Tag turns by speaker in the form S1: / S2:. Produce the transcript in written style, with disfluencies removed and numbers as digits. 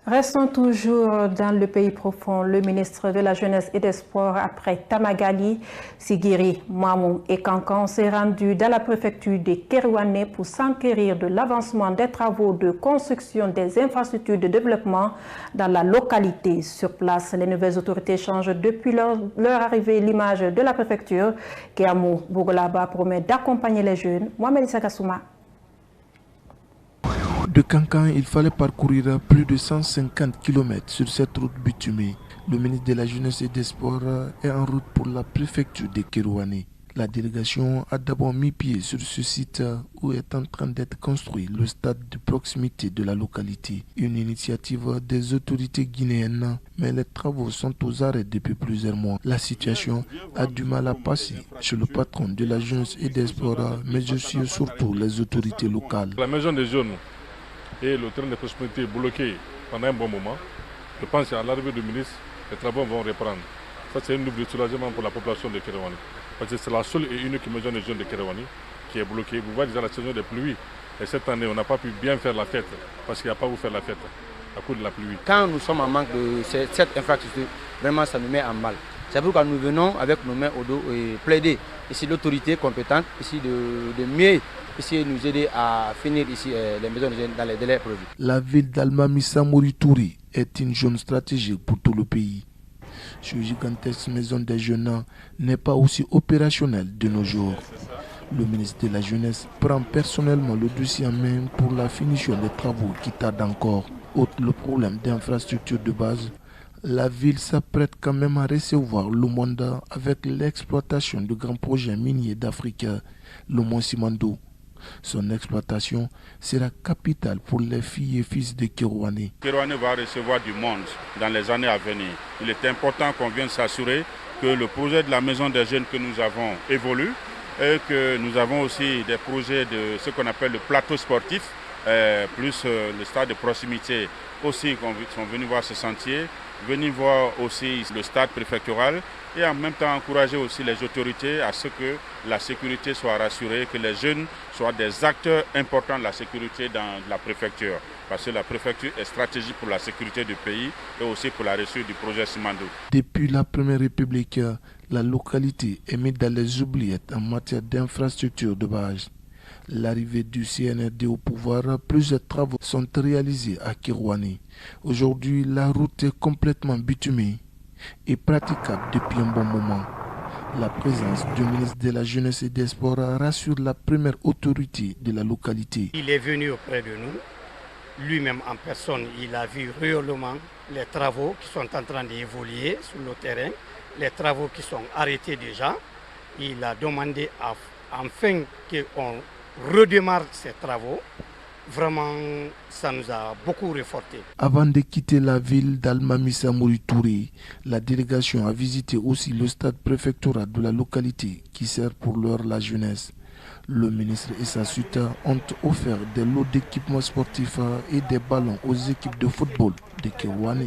S1: Restons toujours dans le pays profond. Le ministre de la Jeunesse et des Sports, après Tamagali, Sigiri, Mamou et Kankan, s'est rendu dans la préfecture de Kerouané pour s'enquérir de l'avancement des travaux de construction des infrastructures de développement dans la localité. Sur place, les nouvelles autorités changent depuis leur arrivée l'image de la préfecture. Kéamou Bogolaba promet d'accompagner les jeunes. Mohamed Sagasouma.
S2: De Kankan, il fallait parcourir plus de 150 km sur cette route bitumée. Le ministre de la Jeunesse et des Sports est en route pour la préfecture de Kerouané. La délégation a d'abord mis pied sur ce site où est en train d'être construit le stade de proximité de la localité. Une initiative des autorités guinéennes, mais les travaux sont aux arrêts depuis plusieurs mois. La situation a du mal à passer chez le patron de la Jeunesse et des Sports, mais aussi et surtout les autorités locales.
S3: La maison des jeunes et le train de proximité bloqué pendant un bon moment. Je pense qu'à l'arrivée du ministre, les travaux vont reprendre. Ça, c'est une double soulagement pour la population de Kerouané. Parce que c'est la seule et unique maison des jeunes de Kerouané qui est bloquée. Vous voyez déjà la saison des pluies. Et cette année, on n'a pas pu bien faire la fête parce qu'il n'y a pas où faire la fête à cause de la pluie.
S4: Quand nous sommes en manque de cette infrastructure, vraiment ça nous met en mal. C'est pourquoi nous venons avec nos mains au dos et plaider ici l'autorité compétente, ici de mieux essayer de nous aider à finir ici les maisons de jeunes dans les délais prévus.
S2: La ville d'Almamissa Mourituri est une zone stratégique pour tout le pays. Ce gigantesque maison des jeunes n'est pas aussi opérationnelle de nos jours. Le ministre de la Jeunesse prend personnellement le dossier en main pour la finition des travaux qui tardent encore. Outre le problème d'infrastructure de base, la ville s'apprête quand même à recevoir le monde avec l'exploitation de grands projets miniers d'Afrique, le Mont Simandou. Son exploitation sera capitale pour les filles et fils de Kerouané.
S5: Kerouané va recevoir du monde dans les années à venir. Il est important qu'on vienne s'assurer que le projet de la maison des jeunes que nous avons évolue et que nous avons aussi des projets de ce qu'on appelle le plateau sportif, plus le stade de proximité aussi qui sont venus voir ce chantier, venir voir aussi le stade préfectoral et en même temps encourager aussi les autorités à ce que la sécurité soit rassurée, que les jeunes soient des acteurs importants de la sécurité dans la préfecture. Parce que la préfecture est stratégique pour la sécurité du pays et aussi pour la réussite du projet Simandou.
S2: Depuis la Première République, la localité est mise dans les oubliettes en matière d'infrastructures de base. L'arrivée du CNRD au pouvoir, plusieurs travaux sont réalisés à Kerouané. Aujourd'hui, la route est complètement bitumée et praticable depuis un bon moment. La présence du ministre de la Jeunesse et des Sports rassure la première autorité de la localité.
S6: Il est venu auprès de nous, lui-même en personne, il a vu réellement les travaux qui sont en train d'évoluer sur le terrain, les travaux qui sont arrêtés déjà. Il a demandé enfin qu'on redémarre ces travaux. Vraiment, ça nous a beaucoup réforté.
S2: Avant de quitter la ville d'Almamissa Mourituri, la délégation a visité aussi le stade préfectoral de la localité qui sert pour l'heure la jeunesse. Le ministre et sa suite ont offert des lots d'équipements sportifs et des ballons aux équipes de football de Kerouané.